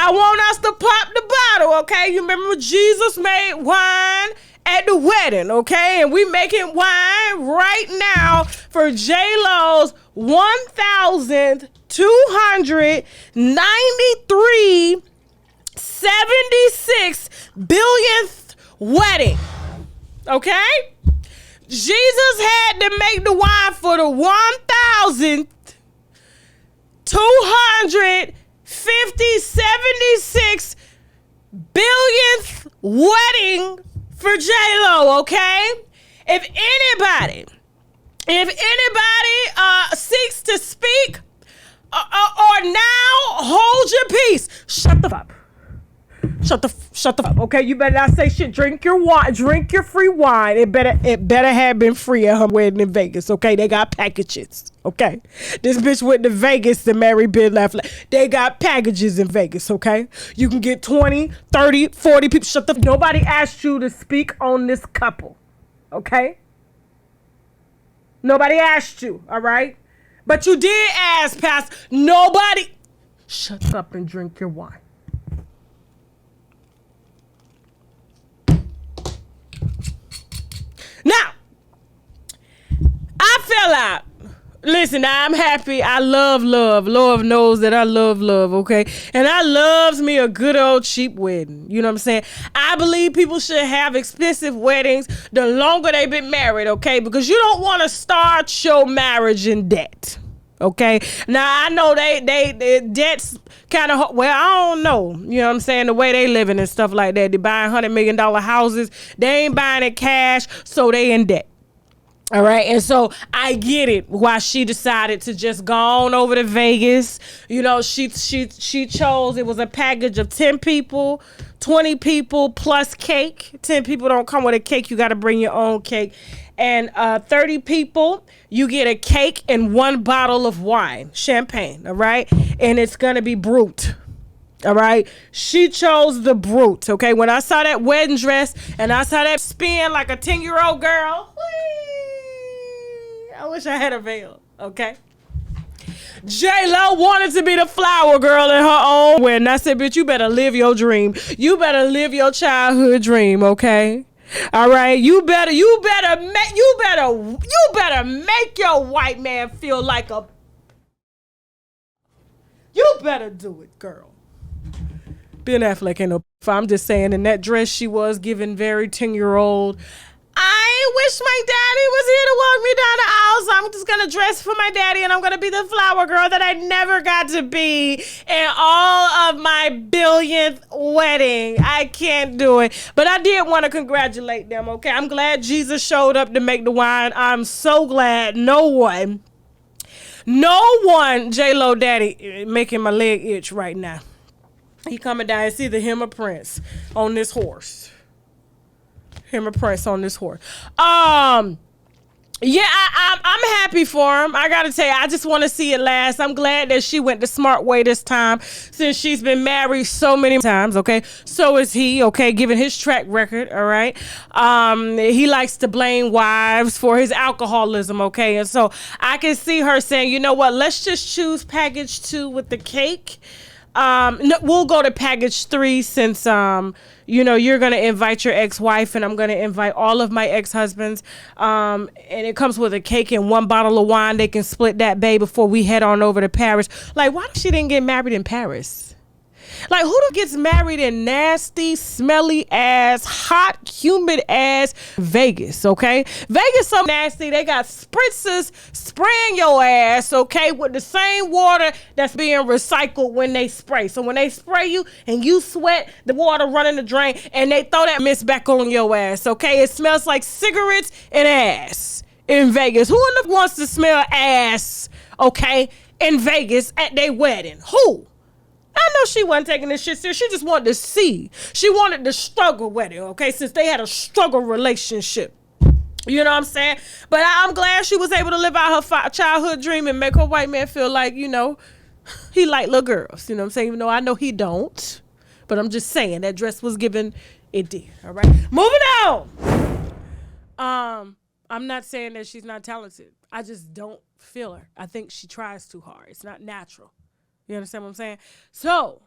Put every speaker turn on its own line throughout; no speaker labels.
I want us to pop the bottle, okay? You remember Jesus made wine at the wedding, okay? And we making wine right now for J.Lo's 1,293 76 billionth wedding. Okay? Jesus had to make the wine for the 1,276 billionth wedding for J.Lo, okay? If anybody seeks to speak or now hold your peace, shut the fuck up. Shut the fuck up, okay? You better not say shit. Drink your wine. Drink your free wine. It better have been free at her wedding in Vegas, okay? They got packages, okay? This bitch went to Vegas to marry Ben Affleck. They got packages in Vegas, okay? You can get 20, 30, 40 people. Shut the fuck up. Nobody asked you to speak on this couple, okay? Nobody asked you, all right? But you did ask, Pastor. Nobody. Shut up and drink your wine. Now, I fell out. Listen, I'm happy. I love love. Lord knows that I love love, okay? And I loves me a good old cheap wedding. You know what I'm saying? I believe people should have expensive weddings the longer they've been married, okay? Because you don't want to start your marriage in debt, okay? Now, I know they debt's kind of, well, I don't know. You know what I'm saying? The way they living and stuff like that. They buying $100 million houses. They ain't buying it cash, so they in debt. All right. And so I get it why she decided to just go on over to Vegas. You know, she chose, it was a package of 10 people, 20 people plus cake. 10 people don't come with a cake. You got to bring your own cake. And 30 people, you get a cake and 1 bottle of wine, champagne. All right. And it's going to be brut. All right. She chose the brut. Okay. When I saw that wedding dress and I saw that spin like a 10-year-old girl, I wish I had a veil, okay? J.Lo wanted to be the flower girl in her own way. And I said, bitch, you better live your dream. You better live your childhood dream, okay? All right? You better make your white man feel like a... You better do it, girl. Ben Affleck ain't no... I'm just saying, in that dress she was giving very 10-year-old... I wish my daddy was here to walk me down the aisle, so I'm just going to dress for my daddy, and I'm going to be the flower girl that I never got to be in all of my billionth wedding. I can't do it. But I did want to congratulate them, okay? I'm glad Jesus showed up to make the wine. I'm so glad no one, J.Lo daddy, making my leg itch right now. He coming down. It's either him or Prince on this horse. Him or Prince on this horse. I'm happy for him. I gotta tell you, I just want to see it last. I'm glad that she went the smart way this time, since she's been married so many times. Okay, so is he. Okay, given his track record. All right. He likes to blame wives for his alcoholism. Okay, and so I can see her saying, you know what? Let's just choose package 2 with the cake. No, we'll go to package 3 since you're gonna invite your ex-wife and I'm gonna invite all of my ex-husbands. And it comes with a cake and 1 bottle of wine. They can split that babe before we head on over to Paris. Like, why she didn't get married in Paris? Like, who gets married in nasty, smelly ass, hot, humid ass Vegas, okay? Vegas so nasty, they got spritzers spraying your ass, okay, with the same water that's being recycled when they spray. So when they spray you and you sweat, the water running the drain, and they throw that mist back on your ass, okay? It smells like cigarettes and ass in Vegas. Who in the wants to smell ass, okay, in Vegas at their wedding? Who? I know she wasn't taking this shit serious. She just wanted to see. She wanted to struggle with it, okay, since they had a struggle relationship. You know what I'm saying? But I'm glad she was able to live out her childhood dream and make her white man feel like, he like little girls. You know what I'm saying? Even though I know he don't. But I'm just saying that dress was given, it did. All right? Moving on. I'm not saying that she's not talented. I just don't feel her. I think she tries too hard. It's not natural. You understand what I'm saying? So,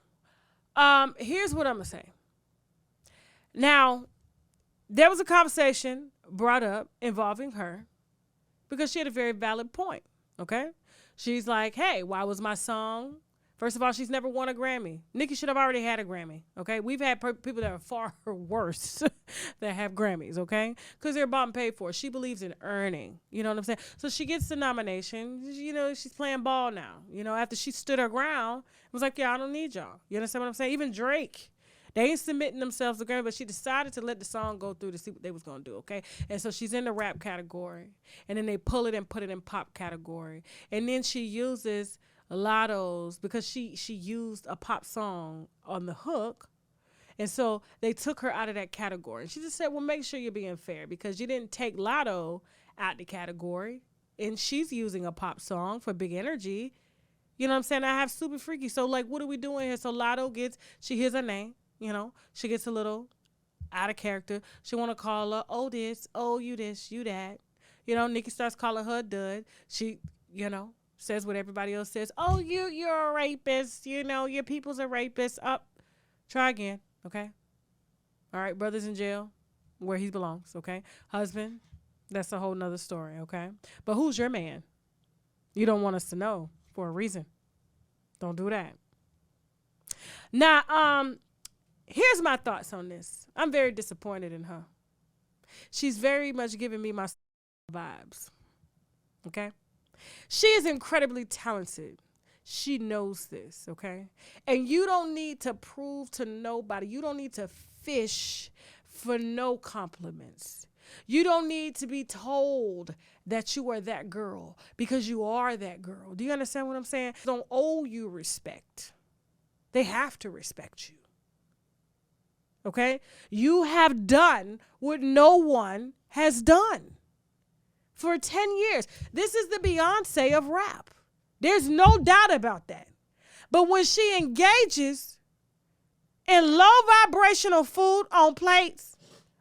Here's what I'm gonna say. Now, there was a conversation brought up involving her because she had a very valid point. Okay, she's like, "Hey, why was my song?" First of all, she's never won a Grammy. Nicki should have already had a Grammy, okay? We've had people that are far worse that have Grammys, okay? Because they're bought and paid for. She believes in earning, you know what I'm saying? So she gets the nomination. You know, she's playing ball now. You know, after she stood her ground, it was like, yeah, I don't need y'all. You understand what I'm saying? Even Drake, they ain't submitting themselves to Grammy, but she decided to let the song go through to see what they was going to do, okay? And so she's in the rap category. And then they pull it and put it in pop category. And then she uses Latto's because she used a pop song on the hook, and so they took her out of that category. And she just said, well, make sure you're being fair because you didn't take Latto out the category, and she's using a pop song for Big Energy. You know what I'm saying? I have Super Freaky. So like, what are we doing here? So Latto she hears her name, you know, she gets a little out of character. She want to call her, oh this, oh you this, you that. You know, Nicki starts calling her a dud. She, you know, says what everybody else says. Oh, you're a rapist. You know, your people's a rapist. Up. Try again, okay? All right, brother's in jail where he belongs, okay? Husband, that's a whole nother story, okay? But who's your man? You don't want us to know for a reason. Don't do that. Now, here's my thoughts on this. I'm very disappointed in her. She's very much giving me my vibes, okay? She is incredibly talented. She knows this, okay? And you don't need to prove to nobody. You don't need to fish for no compliments. You don't need to be told that you are that girl because you are that girl. Do you understand what I'm saying? They don't owe you respect. They have to respect you, okay? You have done what no one has done. For 10 years. This is the Beyonce of rap. There's no doubt about that. But when she engages in low vibrational food on plates,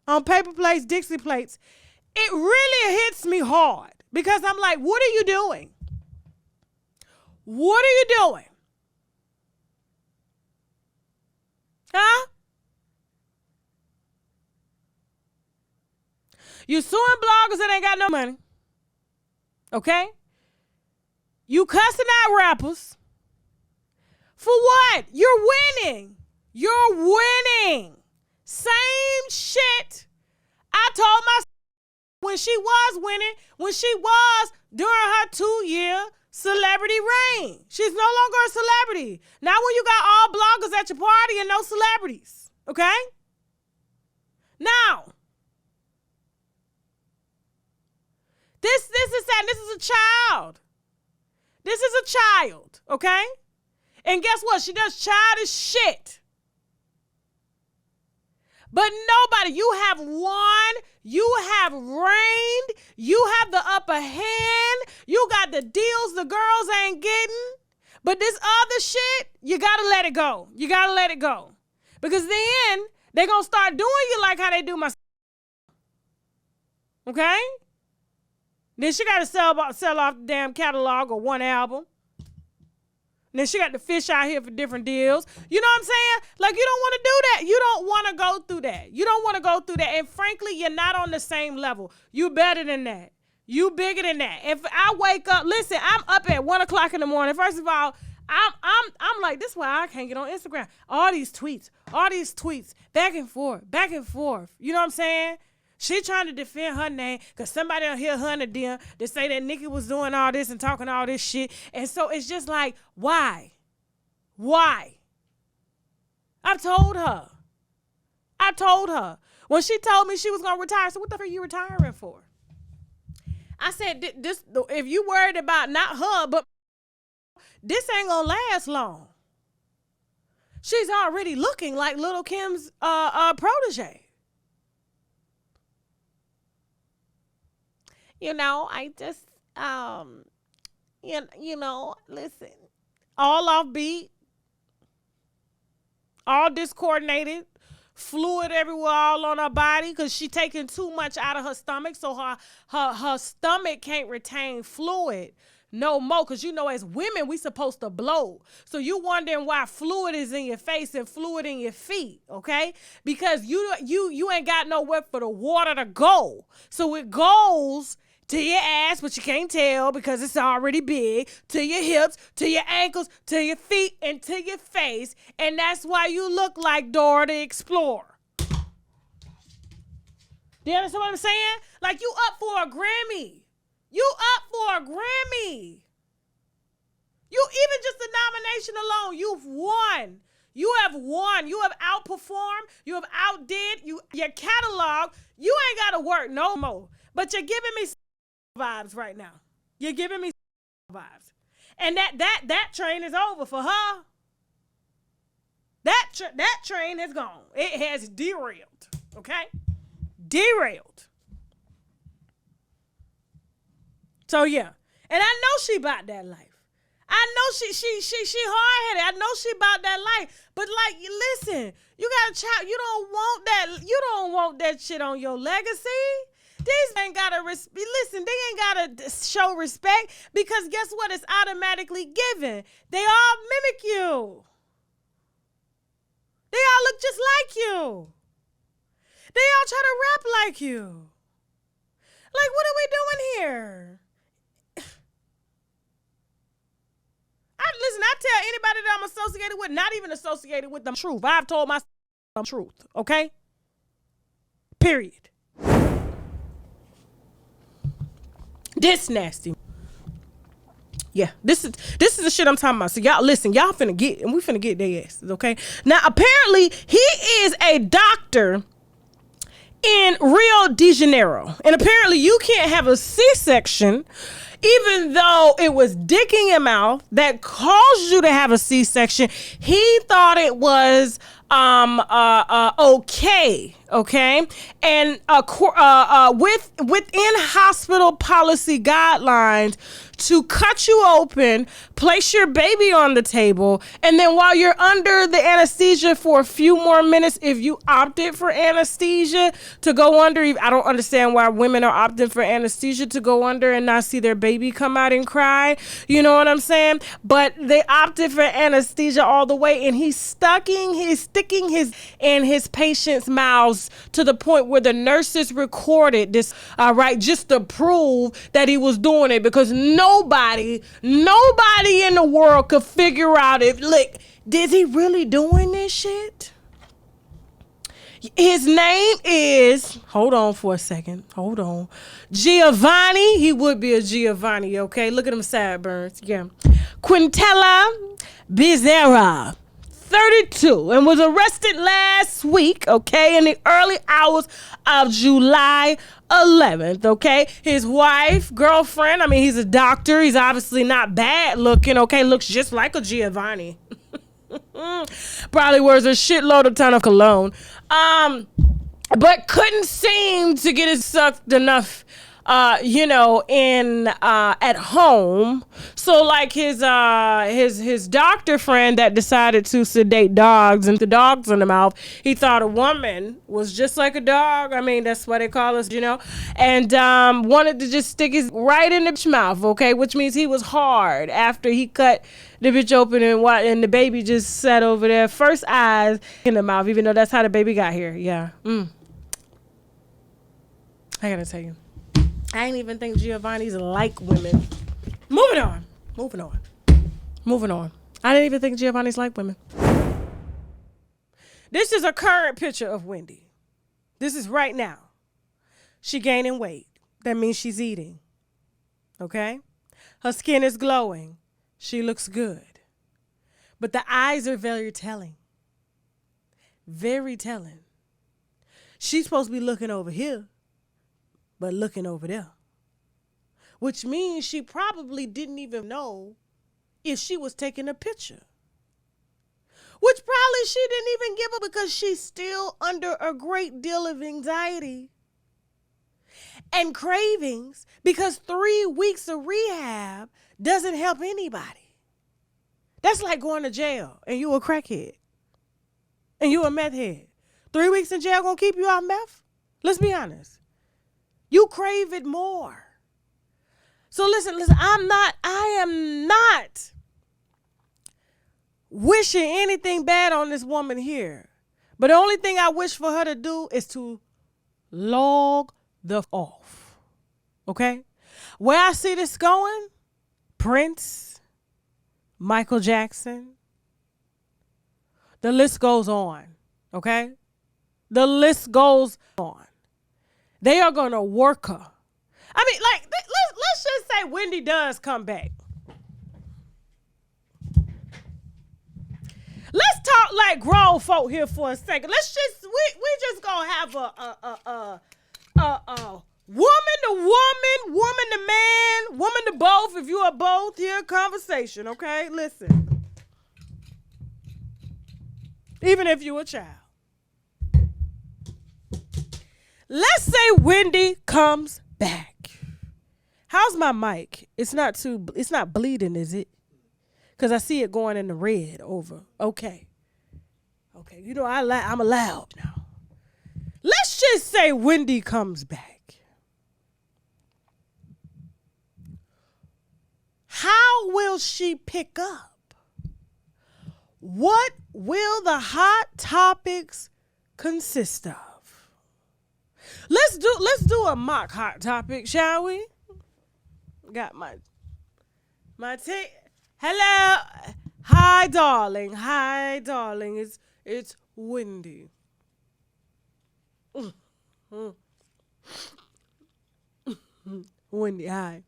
on paper plates, Dixie plates, it really hits me hard because I'm like, what are you doing? What are you doing? Huh? You suing bloggers that ain't got no money. Okay? You cussing out rappers. For what? You're winning. You're winning. Same shit I told myself when she was winning, when she was during her 2-year celebrity reign. She's no longer a celebrity. Now when you got all bloggers at your party and no celebrities. Okay? Now, This is sad. This is a child. This is a child, okay? And guess what? She does childish shit. But nobody, you have won, you have reigned, you have the upper hand, you got the deals the girls ain't getting. But this other shit, you gotta let it go. You gotta let it go. Because then they're gonna start doing you like how they do my. Okay? Then she got to sell off the damn catalog or one album. And then she got to fish out here for different deals. You know what I'm saying? Like, you don't want to do that. You don't want to go through that. You don't want to go through that. And frankly, you're not on the same level. You better than that. You bigger than that. If I wake up, listen, I'm up at 1 o'clock in the morning. First of all, I'm like, this is why I can't get on Instagram. All these tweets, back and forth. You know what I'm saying? She trying to defend her name because somebody will hear her in the DM to say that Nicki was doing all this and talking all this shit. And so it's just like, why? Why? I told her. When she told me she was going to retire, I said, what the fuck are you retiring for? I said, this, if you worried about not her, but this ain't going to last long. She's already looking like Little Kim's protege. You know, I just, you know, listen, all off beat, all discoordinated, fluid everywhere all on her body because she taking too much out of her stomach, so her stomach can't retain fluid no more. Because you know, as women, we supposed to blow. So you wondering why fluid is in your face and fluid in your feet, okay? Because you ain't got nowhere for the water to go. So it goes to your ass, but you can't tell because it's already big, to your hips, to your ankles, to your feet, and to your face. And that's why you look like Dora the Explorer. Do you understand what I'm saying? Like, you up for a Grammy. You up for a Grammy. You, even just the nomination alone, you've won. You have won. You have outperformed. You have outdid. Your catalog, you ain't got to work no more. But you're giving me vibes right now. You're giving me vibes. And that train is over for her. That train has gone. It has derailed. Okay? Derailed. So yeah. And I know she about that life. I know she hard-headed. I know she about that life. But like, listen, you got a child, you don't want that shit on your legacy. These ain't gotta listen, they ain't gotta show respect because guess what? It's automatically given. They all mimic you. They all look just like you. They all try to rap like you. Like, what are we doing here? I tell anybody that I'm associated with, not even associated with the truth. I've told myself the truth, okay? Period. This nasty. Yeah, this is the shit I'm talking about. So y'all listen, we finna get their asses, okay? Now apparently he is a doctor in Rio de Janeiro. And apparently you can't have a C-section even though it was dick in your mouth that caused you to have a C-section. He thought it was okay, and within hospital policy guidelines to cut you open, place your baby on the table, and then while you're under the anesthesia for a few more minutes, if you opted for anesthesia to go under, I don't understand why women are opting for anesthesia to go under and not see their baby come out and cry. You know what I'm saying? But they opted for anesthesia all the way, and he's sticking his in his patients' mouths to the point where the nurses recorded this, right, just to prove that he was doing it, because nobody in the world could figure out if, like, is he really doing this shit? His name is, hold on for a second. Hold on. Giovanni. He would be a Giovanni, okay? Look at them sideburns. Yeah. Quintella Bezerra, 32, and was arrested last week, okay, in the early hours of July 11th, okay? His wife, girlfriend, I mean, he's a doctor. He's obviously not bad looking, okay? Looks just like a Giovanni. Probably wears a shitload of ton of cologne. But couldn't seem to get it sucked enough, at home. So like his doctor friend that decided to sedate dogs and the dogs in the mouth, he thought a woman was just like a dog. I mean, that's what they call us, and wanted to just stick his right in the bitch mouth, okay? Which means he was hard after he cut the bitch open and the baby just sat over there, first eyes in the mouth, even though that's how the baby got here. Yeah. I gotta tell you, I ain't even think Giovanni's like women. Moving on. I didn't even think Giovanni's like women. This is a current picture of Wendy. This is right now. She gaining weight. That means she's eating. Okay? Her skin is glowing. She looks good. But the eyes are very telling. Very telling. She's supposed to be looking over here, but looking over there. Which means she probably didn't even know if she was taking a picture. Which probably she didn't even give her because she's still under a great deal of anxiety and cravings, because 3 weeks of rehab doesn't help anybody. That's like going to jail and you a crackhead and you a meth head. 3 weeks in jail gonna keep you off meth? Let's be honest. You crave it more. So listen, I am not wishing anything bad on this woman here. But the only thing I wish for her to do is to log the off. Okay? Where I see this going, Prince, Michael Jackson, the list goes on. Okay? The list goes on. They are going to work her. I mean, like, let's just say Wendy does come back. Let's talk like grown folk here for a second. Let's just we just gonna have a woman to woman, woman to man, woman to both. If you are both here, conversation. Okay, listen. Even if you a child. Let's say Wendy comes back. How's my mic? It's not bleeding, is it? Because I see it going in the red over. Okay. You know, I'm allowed now. Let's just say Wendy comes back. How will she pick up? What will the hot topics consist of? Let's do a mock hot topic, shall we? Got my hello. Hi, darling. It's Wendy. Wendy, hi.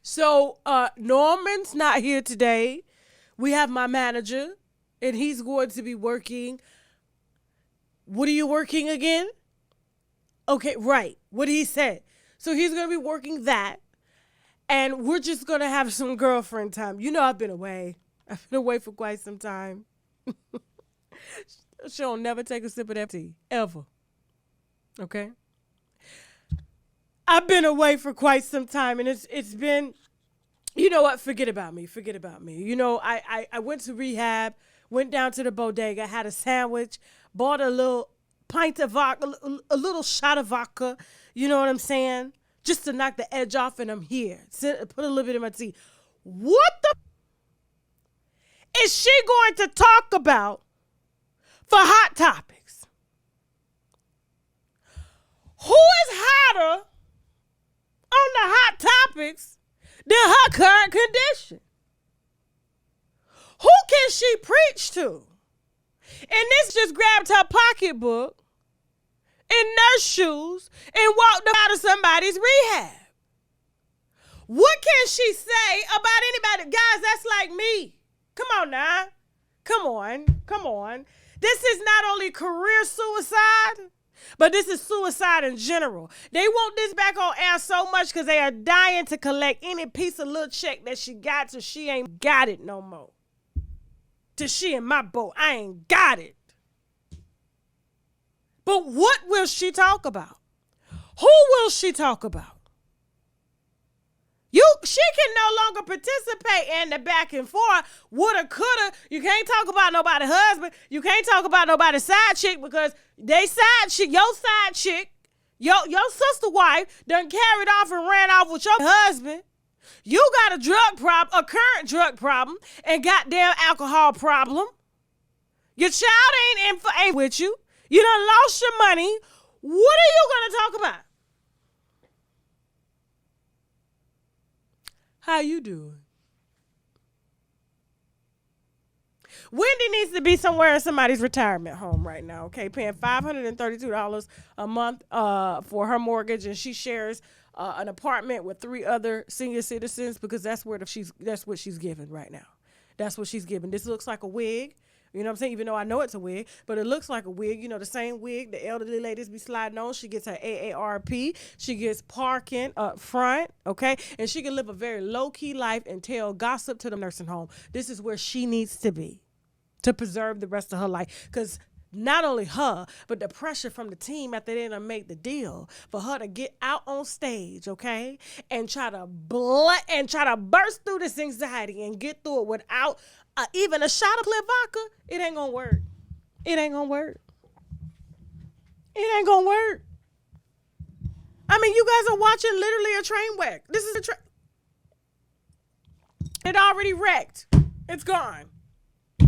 So, Norman's not here today. We have my manager, and he's going to be working. What are you working again? Okay, right. What he said. So he's going to be working that. And we're just going to have some girlfriend time. You know, I've been away. I've been away for quite some time. She'll never take a sip of that tea. Ever. Okay? I've been away for quite some time. And it's been, you know what? Forget about me. You know, I went to rehab, went down to the bodega, had a sandwich, bought a little pint of vodka, a little shot of vodka. You know what I'm saying? Just to knock the edge off, and I'm here. Put a little bit in my tea. What the is she going to talk about for hot topics? Who is hotter on the hot topics than her current condition? Who can she preach to? And this just grabbed her pocketbook in nurse shoes and walked out of somebody's rehab. What can she say about anybody? Guys, that's like me. Come on now. Come on. This is not only career suicide, but this is suicide in general. They want this back on air so much because they are dying to collect any piece of little check that she got till she ain't got it no more. Till she in my boat, I ain't got it. But what will she talk about? Who will she talk about? She can no longer participate in the back and forth. Woulda, coulda. You can't talk about nobody's husband. You can't talk about nobody's side chick because they side chick, your side chick, your sister wife done carried off and ran off with your husband. You got a drug problem, a current drug problem, and goddamn alcohol problem. Your child ain't with you. You done lost your money. What are you going to talk about? How you doing? Wendy needs to be somewhere in somebody's retirement home right now, okay? Paying $532 a month for her mortgage, and she shares an apartment with 3 other senior citizens because that's what she's given right now. That's what she's given. This looks like a wig. You know what I'm saying? Even though I know it's a wig, but it looks like a wig. You know, the same wig the elderly ladies be sliding on. She gets her AARP. She gets parking up front, okay? And she can live a very low-key life and tell gossip to the nursing home. This is where she needs to be to preserve the rest of her life. Because not only her, but the pressure from the team after they done make the deal for her to get out on stage, okay? And try to burst through this anxiety and get through it without even a shot of clear vodka. It ain't gonna work. I mean, you guys are watching literally a train wreck. This is a train. It already wrecked. It's gone.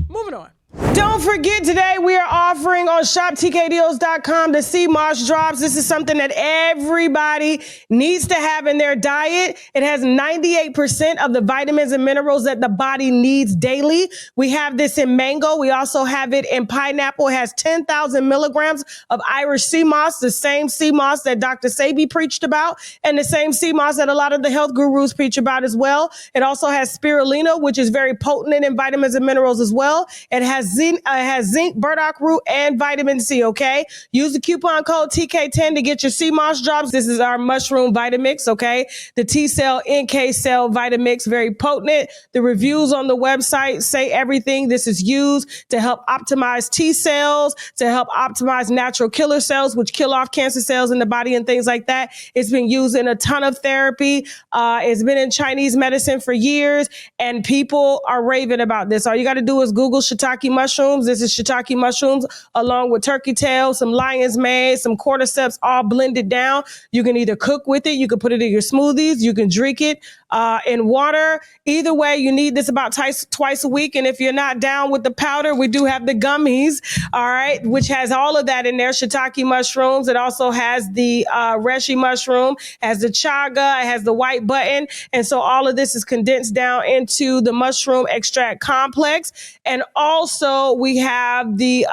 Moving on. Don't forget, today we are offering on shoptkdeals.com the sea moss drops. This is something that everybody needs to have in their diet. It has 98% of the vitamins and minerals that the body needs daily. We have this in mango. We also have it in pineapple. It has 10,000 milligrams of Irish sea moss, the same sea moss that Dr. Sebi preached about, and the same sea moss that a lot of the health gurus preach about as well. It also has spirulina, which is very potent in vitamins and minerals as well. It has zinc, burdock root, and vitamin C, okay? Use the coupon code TK10 to get your sea moss drops. This is our mushroom Vitamix, okay? The T-cell, NK cell Vitamix, very potent. The reviews on the website say everything. This is used to help optimize T cells, to help optimize natural killer cells, which kill off cancer cells in the body and things like that. It's been used in a ton of therapy. It's been in Chinese medicine for years, and people are raving about this. All you got to do is Google shiitake mushrooms. This is shiitake mushrooms along with turkey tail, some lion's mane, some cordyceps, all blended down. You can either cook with it, you can put it in your smoothies, you can drink it in water. Either way, you need this about twice a week. And if you're not down with the powder, we do have the gummies, all right, which has all of that in there. Shiitake mushrooms. It also has the reishi mushroom, has the chaga, it has the white button. And so all of this is condensed down into the mushroom extract complex. And also we have the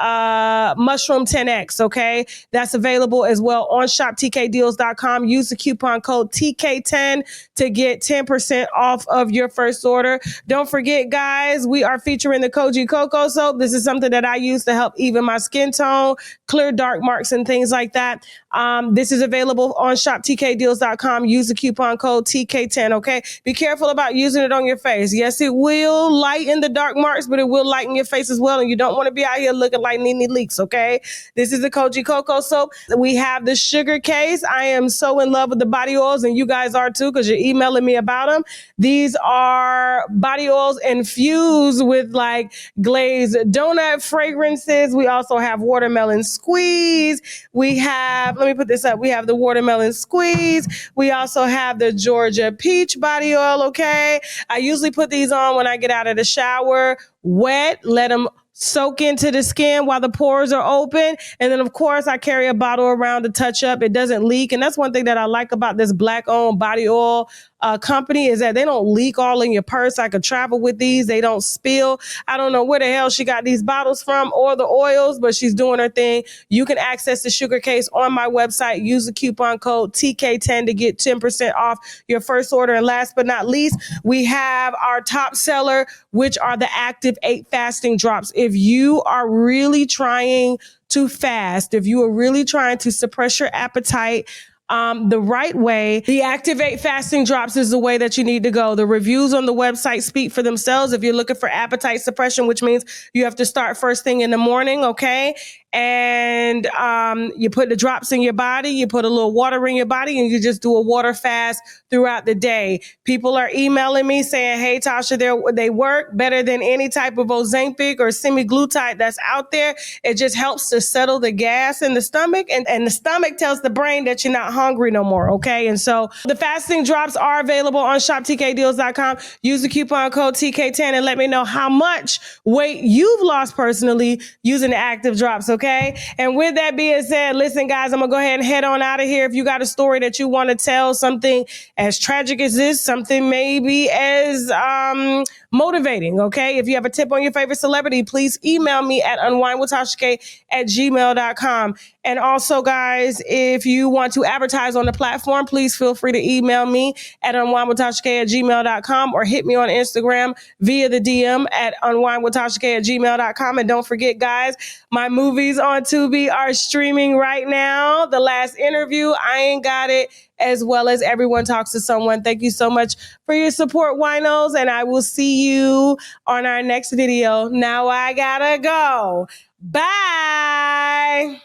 mushroom 10X, okay? That's available as well on shoptkdeals.com. Use the coupon code TK10 to get 10% off of your first order. Don't forget, guys, we are featuring the Koji Cocoa Soap. This is something that I use to help even my skin tone, clear dark marks and things like that. This is available on shoptkdeals.com. Use the coupon code TK10, okay? Be careful about using it on your face. Yes, it will lighten the dark marks, but it will lighten your face as well, and you don't want to be out here looking like Nene Leakes, okay? This is the Koji Cocoa Soap. We have the sugar case. I am so in love with the body oils, and you guys are too, because you're emailing me about them. These are body oils infused with like glazed donut fragrances. We also have watermelon squeeze. We have, let me put this up. We have the watermelon squeeze. We also have the Georgia peach body oil, okay? I usually put these on when I get out of the shower, wet, let them soak into the skin while the pores are open. And then, of course, I carry a bottle around to touch up. It doesn't leak. And that's one thing that I like about this Black-owned body oil company is that they don't leak all in your purse. I could travel with these. They don't spill. I don't know where the hell she got these bottles from or the oils, but she's doing her thing. You can access the sugar case on my website. Use the coupon code TK10 to get 10% off your first order. And last but not least, we have our top seller, which are the Active 8 fasting drops. If you are really trying to fast, if you are really trying to suppress your appetite, the right way, the Active 8 fasting drops is the way that you need to go. The reviews on the website speak for themselves. If you're looking for appetite suppression, which means you have to start first thing in the morning, okay? And you put the drops in your body, you put a little water in your body, and you just do a water fast throughout the day. People are emailing me saying, hey, Tasha, they work better than any type of Ozempic or semaglutide that's out there. It just helps to settle the gas in the stomach, and the stomach tells the brain that you're not hungry no more, okay? And so the fasting drops are available on shoptkdeals.com. Use the coupon code TK10 and let me know how much weight you've lost personally using the Active drops, okay? And with that being said, listen, guys, I'm going to go ahead and head on out of here. If you got a story that you want to tell, something as tragic as this, something maybe as motivating, okay? If you have a tip on your favorite celebrity, please email me at unwindwithtasha@gmail.com. And also, guys, if you want to advertise on the platform, please feel free to email me at unwindwithtasha@gmail.com or hit me on Instagram via the DM at unwindwithtasha@gmail.com. And don't forget, guys, my movies on Tubi are streaming right now. The Last Interview, I Ain't Got It, as well as Everyone Talks to Someone. Thank you so much for your support, winos, and I will see you on our next video. Now I gotta go. Bye.